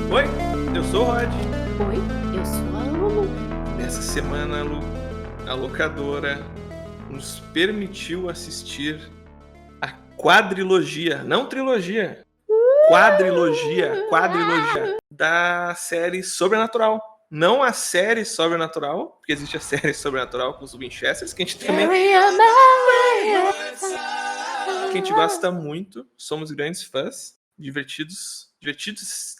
Oi, eu sou o Rod. Oi, eu sou a Lulu. Essa semana a locadora nos permitiu assistir a quadrilogia, não trilogia, quadrilogia da série Sobrenatural. Não a série Sobrenatural, porque existe a série Sobrenatural com os Winchesters, que a gente também que a gente gosta muito, somos grandes fãs, divertidos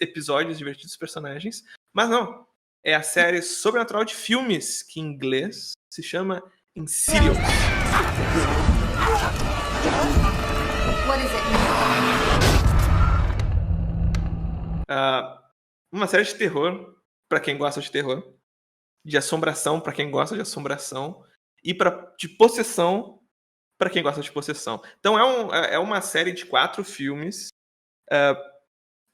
episódios, divertidos personagens, mas não, é a série Sobrenatural de filmes, que em inglês se chama Insidious. What is it? Uma série de terror, pra quem gosta de terror, de assombração, pra quem gosta de assombração, e de possessão, pra quem gosta de possessão. Então é uma série de 4 filmes.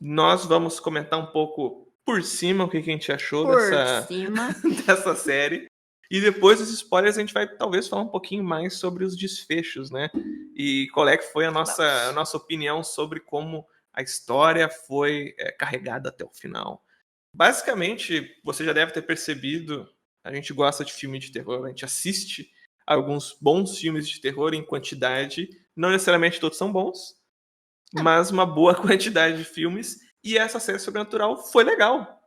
Nós vamos comentar um pouco por cima o que a gente achou dessa série. E depois dos spoilers a gente vai talvez falar um pouquinho mais sobre os desfechos, né? E qual é que foi a nossa opinião sobre como a história foi carregada até o final. Basicamente, você já deve ter percebido, a gente gosta de filme de terror, a gente assiste alguns bons filmes de terror em quantidade. Não necessariamente todos são bons, mas uma boa quantidade de filmes, e essa série Sobrenatural foi legal.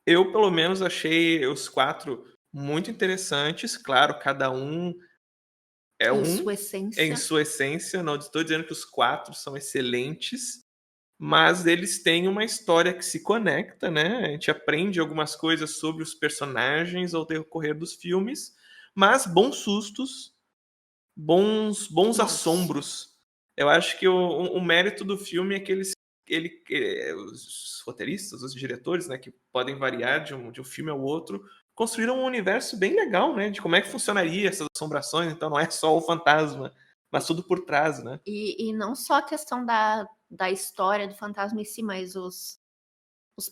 Eu, pelo menos, achei os 4 muito interessantes. Claro, cada um é em sua essência. Não estou dizendo que os 4 são excelentes, mas eles têm uma história que se conecta, né? A gente aprende algumas coisas sobre os personagens ao decorrer dos filmes, mas bons sustos, bons assombros. Eu acho que o mérito do filme é que os roteiristas, os diretores, né, que podem variar de um filme ao outro, construíram um universo bem legal, né, de como é que funcionaria essas assombrações. Então não é só o fantasma, mas tudo por trás, né? E não só a questão da história do fantasma em si, mas os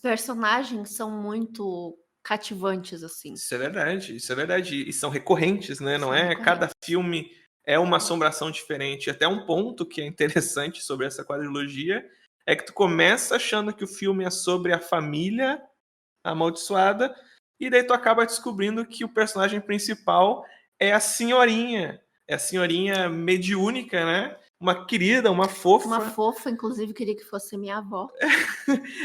personagens são muito cativantes, assim. Isso é verdade. E são recorrentes, né? Não é cada filme é uma assombração diferente. Até um ponto que é interessante sobre essa quadrilogia é que tu começa achando que o filme é sobre a família amaldiçoada, e daí tu acaba descobrindo que o personagem principal é a senhorinha. É a senhorinha mediúnica, né? Uma querida, uma fofa. Uma fofa, inclusive, queria que fosse minha avó.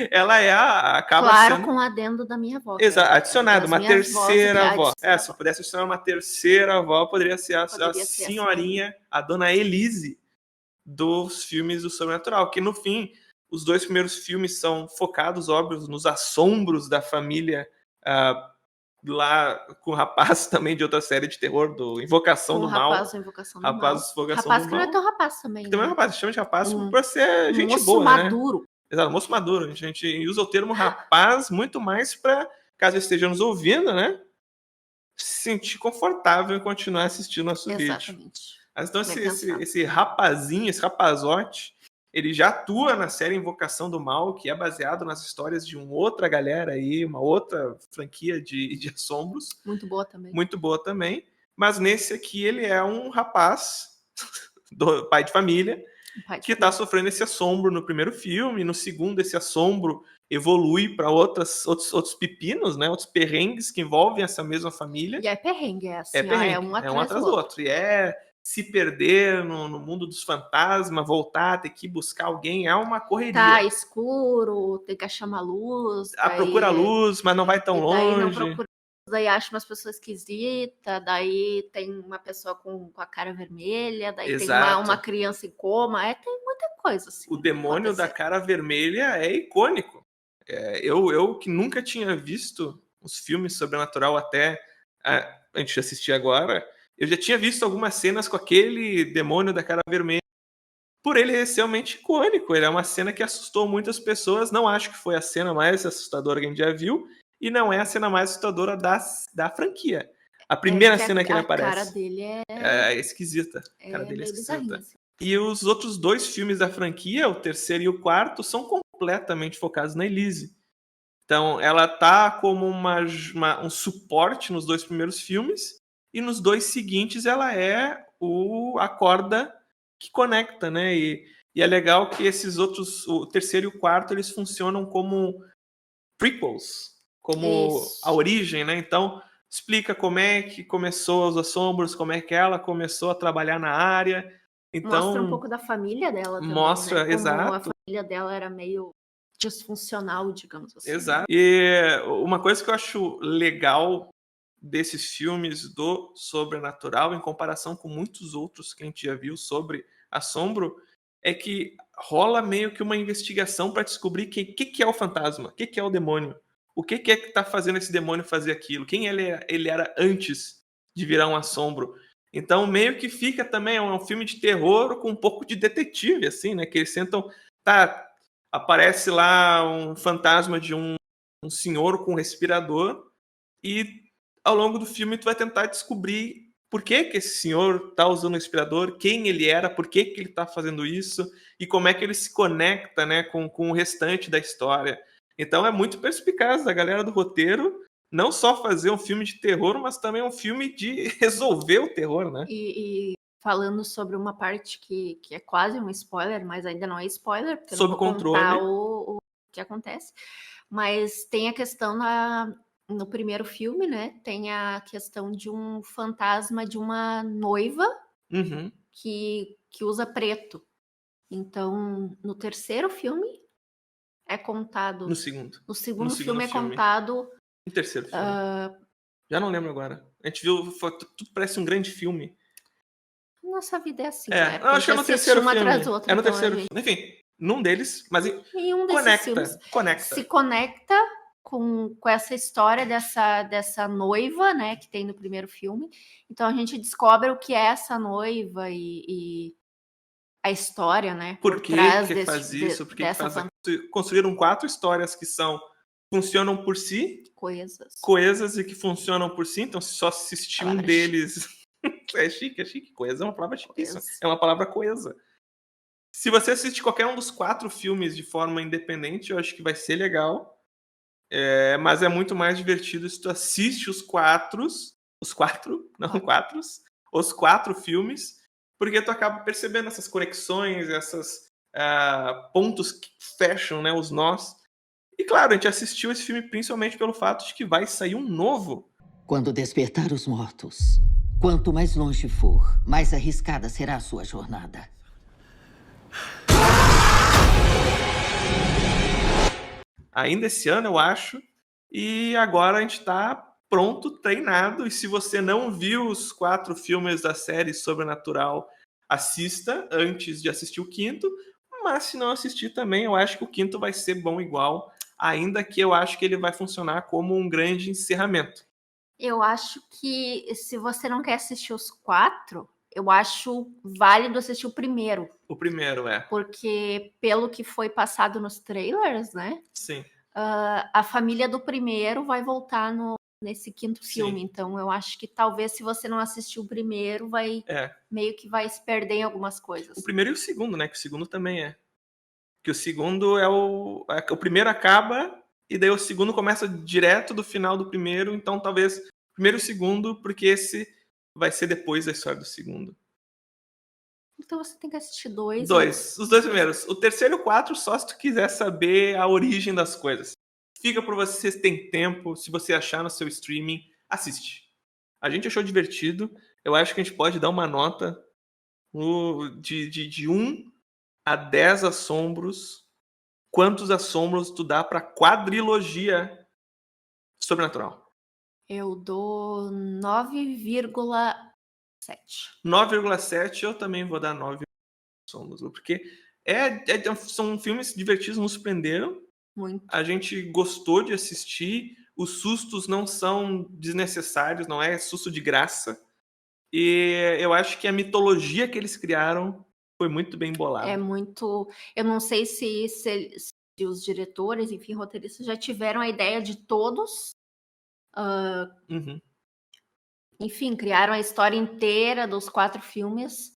Ela acaba claro, sendo... com o adendo da minha avó. Exato, adicionado, uma terceira avó. Se eu avó. pudesse adicionar uma terceira avó, poderia ser a senhorinha, a dona Elise, dos filmes do Sobrenatural. Que no fim, os 2 primeiros filmes são focados, óbvio, nos assombros da família, lá com o rapaz também de outra série de terror, do Invocação do Mal. Rapaz que não é tão rapaz também. Que também é rapaz, chama de rapaz pra ser gente boa, maduro. Né? Exato, moço maduro. A gente usa o termo rapaz muito mais pra, caso esteja nos ouvindo, né, se sentir confortável em continuar assistindo nosso vídeo. Exatamente. Então esse rapazinho, esse rapazote, ele já atua na série Invocação do Mal, que é baseado nas histórias de uma outra galera aí, uma outra franquia de assombros. Muito boa também. Muito boa também. Mas nesse aqui ele é um rapaz, pai de família, que está sofrendo esse assombro no primeiro filme. No segundo, esse assombro evolui para outros pepinos, né? Outros perrengues que envolvem essa mesma família. E é perrengue, assim, é um atrás do outro. E se perder no mundo dos fantasmas, voltar, ter que buscar alguém, é uma correria. Tá escuro, tem que achar uma luz. Procura luz, mas não vai tão longe. Não procura, daí acha umas pessoas esquisitas, daí tem uma pessoa com a cara vermelha, daí Exato. Tem uma criança em coma, tem muita coisa assim. O demônio da cara vermelha é icônico. Eu que nunca tinha visto os filmes Sobrenatural até a gente assistir agora, eu já tinha visto algumas cenas com aquele demônio da cara vermelha. Por ele ser realmente icônico, ele é uma cena que assustou muitas pessoas. Não acho que foi a cena mais assustadora que a gente já viu, e não é a cena mais assustadora da franquia. A primeira cena que ele aparece. A cara dele é esquisita. A cara dele é esquisita. E os outros 2 filmes da franquia, o terceiro e o quarto, são completamente focados na Elise. Então, ela tá como um suporte nos 2 primeiros filmes, e nos 2 seguintes ela é a corda que conecta, né? E é legal que esses outros, o terceiro e o quarto, eles funcionam como prequels, como a origem, né? Então, explica como é que começou Os Assombros, como é que ela começou a trabalhar na área. Então, mostra um pouco da família dela também, mostra, né? Como exato. a família dela era meio disfuncional, digamos assim. Exato. E uma coisa que eu acho legal desses filmes do sobrenatural, em comparação com muitos outros que a gente já viu sobre assombro, é que rola meio que uma investigação para descobrir que é o fantasma, o que é o demônio, o que é que tá fazendo esse demônio fazer aquilo, quem ele era antes de virar um assombro. Então meio que fica também, é um filme de terror com um pouco de detetive, assim, né? Que eles sentam, aparece lá um fantasma de um senhor com um respirador e ao longo do filme tu vai tentar descobrir por que esse senhor tá usando o respirador, quem ele era, por que ele tá fazendo isso e como é que ele se conecta, né, com o restante da história. Então é muito perspicaz a galera do roteiro não só fazer um filme de terror, mas também um filme de resolver o terror, né? E falando sobre uma parte que é quase um spoiler, mas ainda não é spoiler, porque eu Sob não vou controle. contar o que acontece. Mas tem a questão no primeiro filme, né? Tem a questão de um fantasma de uma noiva que usa preto. Então, no terceiro filme é contado. No segundo. No segundo filme é contado. No terceiro filme. Já não lembro agora. A gente viu, tudo parece um grande filme. Nossa vida é assim, né? Eu acho que é no terceiro filme. Atrás do outro, é no então terceiro filme. Enfim, num deles, mas em um desses filmes se conecta com essa história dessa noiva, né, que tem no primeiro filme. Então a gente descobre o que é essa noiva e a história, né, por trás que faz isso, por que faz aquilo. Construíram 4 histórias que funcionam por si, coesas e que funcionam por si, então se só assistir um deles é chique, coesa é uma palavra chiquíssima, é uma palavra coesa. Se você assiste qualquer um dos 4 filmes de forma independente, eu acho que vai ser legal, mas é muito mais divertido se tu assiste os 4 filmes, porque tu acaba percebendo essas conexões, essas pontos que fecham, né, os nós. E claro, a gente assistiu esse filme principalmente pelo fato de que vai sair um novo. Quando despertar os mortos, quanto mais longe for, mais arriscada será a sua jornada. Ainda esse ano, eu acho. E agora a gente tá pronto, treinado. E se você não viu os 4 filmes da série Sobrenatural, assista antes de assistir o quinto. Mas se não assistir também, eu acho que o quinto vai ser bom igual. Ainda que eu acho que ele vai funcionar como um grande encerramento. Eu acho que se você não quer assistir os 4, eu acho válido assistir o primeiro. O primeiro, Porque pelo que foi passado nos trailers, né? Sim. A família do primeiro vai voltar nesse quinto filme. Então eu acho que talvez se você não assistiu o primeiro, meio que vai se perder em algumas coisas. O primeiro e o segundo, né? Que o segundo também é. Que o segundo o primeiro acaba e daí o segundo começa direto do final do primeiro, então talvez primeiro e o segundo, porque esse vai ser depois da história do segundo. Então você tem que assistir 2. Os 2 primeiros. O terceiro e o 4 só se tu quiser saber a origem das coisas. Fica por você se tem tempo, se você achar no seu streaming, assiste. A gente achou divertido, eu acho que a gente pode dar uma nota de 1 a 10 assombros. Quantos assombros tu dá pra quadrilogia Sobrenatural? Eu dou 9,7. 9,7 eu também vou dar 9 assombros, porque são filmes divertidos, nos surpreenderam. Muito. A gente gostou de assistir, os sustos não são desnecessários, não é susto de graça. E eu acho que a mitologia que eles criaram foi muito bem bolada. É muito. Eu não sei se os diretores, enfim, roteiristas já tiveram a ideia de todos. Enfim, criaram a história inteira dos 4 filmes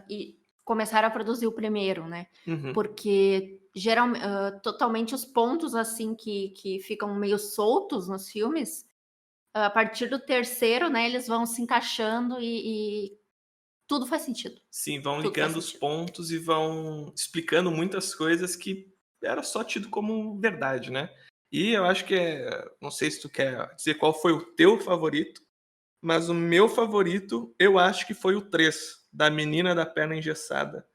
e começaram a produzir o primeiro, né? Porque geralmente, totalmente os pontos assim que ficam meio soltos nos filmes, a partir do terceiro, né, eles vão se encaixando e tudo faz sentido. Sim, vão ligando os pontos e vão explicando muitas coisas que era só tido como verdade, né? E eu acho que não sei se tu quer dizer qual foi o teu favorito, mas o meu favorito, eu acho que foi o 3, da menina da perna engessada.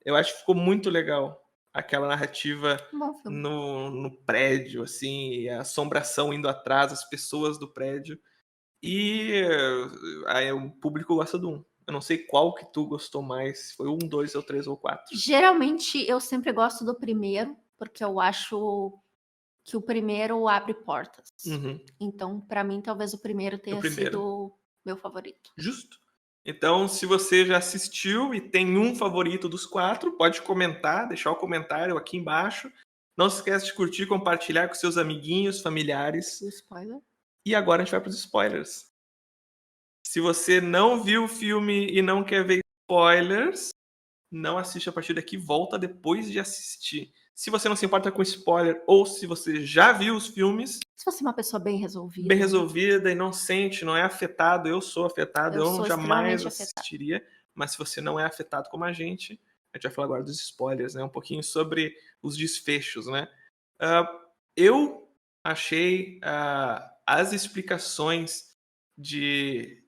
Eu acho que ficou muito legal aquela narrativa no prédio, assim, a assombração indo atrás, as pessoas do prédio. E aí o público gosta do 1. Eu não sei qual que tu gostou mais, se foi o 1, 2, ou 3 ou 4. Geralmente eu sempre gosto do primeiro, porque eu acho que o primeiro abre portas. Então, pra mim, talvez o primeiro tenha sido meu favorito. Justo. Então, se você já assistiu e tem um favorito dos 4, pode comentar, deixar o comentário aqui embaixo. Não se esqueça de curtir, compartilhar com seus amiguinhos, familiares. O spoiler. E agora a gente vai para os spoilers. Se você não viu o filme e não quer ver spoilers, não assiste a partir daqui, volta depois de assistir. Se você não se importa com spoiler ou se você já viu os filmes... Se você é uma pessoa bem resolvida. Bem resolvida, inocente, não é afetado. Eu sou afetado, eu jamais assistiria. Mas se você não é afetado como a gente vai falar agora dos spoilers, né? Um pouquinho sobre os desfechos, né? Eu achei as explicações de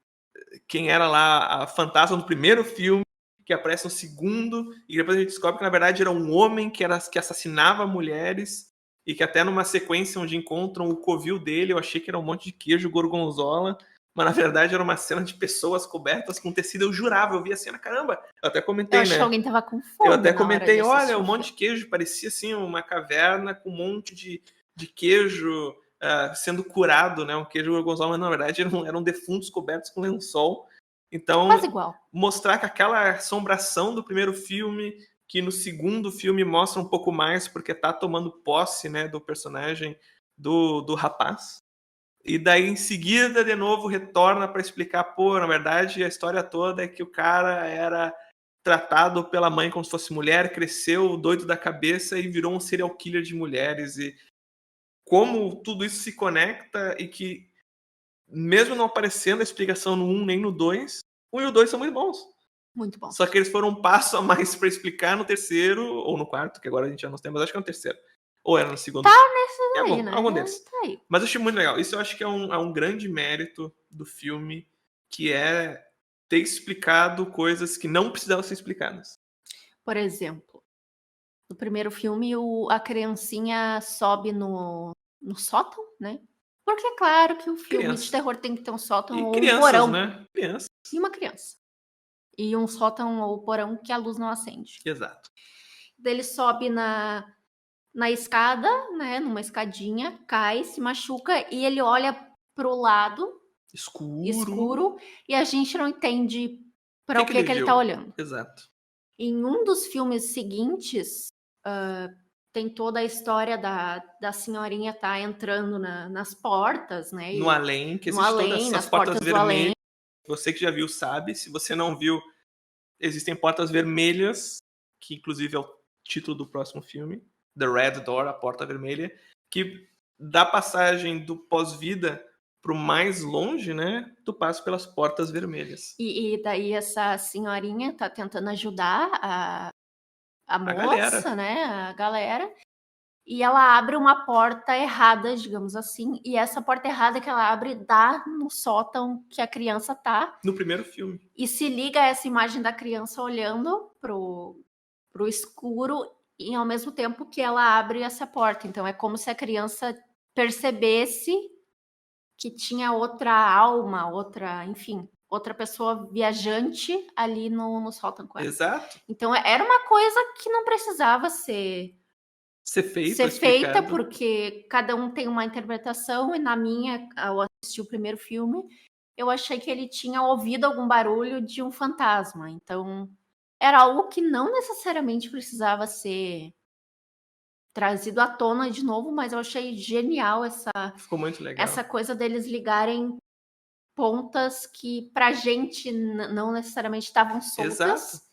quem era lá a fantasma do primeiro filme, que aparece no segundo, e depois a gente descobre que na verdade era um homem que assassinava mulheres, e que até numa sequência onde encontram o covil dele, eu achei que era um monte de queijo gorgonzola, mas na verdade era uma cena de pessoas cobertas com tecido. Eu jurava, eu vi a cena, caramba, eu até comentei, eu achei né? Alguém tava com fome. Eu até comentei, olha, um monte de queijo, parecia assim uma caverna com um monte de queijo sendo curado, né? Um queijo gorgonzola, mas na verdade eram defuntos cobertos com lençol. Então, quase igual. Mostrar que aquela assombração do primeiro filme, que no segundo filme mostra um pouco mais, porque tá tomando posse, né, do personagem do rapaz. E daí, em seguida, de novo, retorna para explicar, na verdade, a história toda é que o cara era tratado pela mãe como se fosse mulher, cresceu doido da cabeça e virou um serial killer de mulheres. E como tudo isso se conecta e que, mesmo não aparecendo a explicação no 1 nem no 2, o 1 e o 2 são muito bons. Muito bom. Só que eles foram um passo a mais para explicar no terceiro, ou no quarto, que agora a gente já não tem, mas acho que é no terceiro. Ou era no segundo. Tá nesse daí, né? Algum deles. Tá aí. Mas eu achei muito legal. Isso eu acho que é um grande mérito do filme, que é ter explicado coisas que não precisavam ser explicadas. Por exemplo, no primeiro filme, a criancinha sobe no sótão, né? Porque é claro que o filme de terror tem que ter um sótão ou um porão. Né? Crianças. E uma criança. E um sótão ou porão que a luz não acende. Exato. Daí ele sobe na escada, né? Numa escadinha, cai, se machuca e ele olha pro lado escuro e a gente não entende para o que ele tá olhando. Exato. Em um dos filmes seguintes, tem toda a história da senhorinha tá entrando nas portas, né? No além, que existe todas essas portas vermelhas. Você que já viu sabe, se você não viu, existem portas vermelhas, que inclusive é o título do próximo filme, The Red Door, a porta vermelha, que dá passagem do pós-vida pro mais longe, né? Tu passa pelas portas vermelhas. E daí essa senhorinha tá tentando ajudar a moça, né? A galera. E ela abre uma porta errada, digamos assim. E essa porta errada que ela abre dá no sótão que a criança tá. No primeiro filme. E se liga a essa imagem da criança olhando pro escuro e ao mesmo tempo que ela abre essa porta. Então é como se a criança percebesse que tinha outra alma, outra pessoa viajante ali no sótão com ela. Exato. Então era uma coisa que não precisava ser feita, porque cada um tem uma interpretação, e na minha, ao assistir o primeiro filme, eu achei que ele tinha ouvido algum barulho de um fantasma. Então era algo que não necessariamente precisava ser trazido à tona de novo, mas eu achei genial Ficou muito legal. Essa coisa deles ligarem pontas que pra gente não necessariamente estavam soltas. Exato.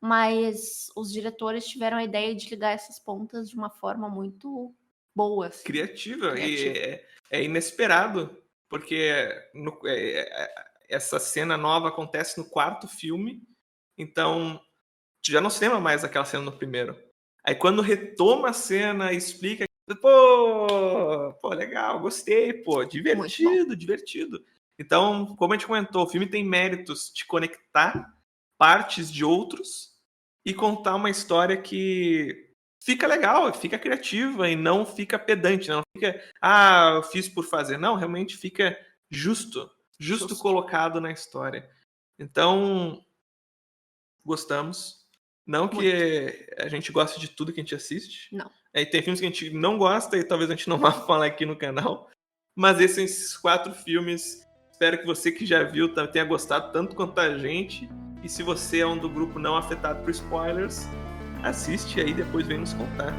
Mas os diretores tiveram a ideia de ligar essas pontas de uma forma muito boa. Assim. Criativa. E é inesperado, porque essa cena nova acontece no quarto filme, então tu já não se lembra mais daquela cena no primeiro. Aí quando retoma a cena e explica Pô, legal, gostei, pô, divertido. Então, como a gente comentou, o filme tem méritos de conectar partes de outros e contar uma história que fica legal, fica criativa e não fica pedante, não fica, eu fiz por fazer. Não, realmente fica justo colocado na história. Então, gostamos. Não que a gente goste de tudo que a gente assiste. Não. Aí tem filmes que a gente não gosta e talvez a gente não vá falar aqui no canal. Mas esses 4 filmes, espero que você que já viu tenha gostado tanto quanto a gente. E se você é um do grupo não afetado por spoilers, assiste aí e depois vem nos contar.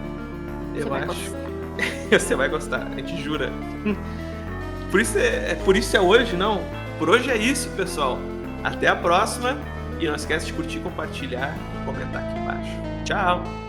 Eu acho. Você vai gostar, a gente jura. Por isso é hoje, não? Por hoje é isso, pessoal. Até a próxima. E não esquece de curtir, compartilhar e comentar aqui embaixo. Tchau!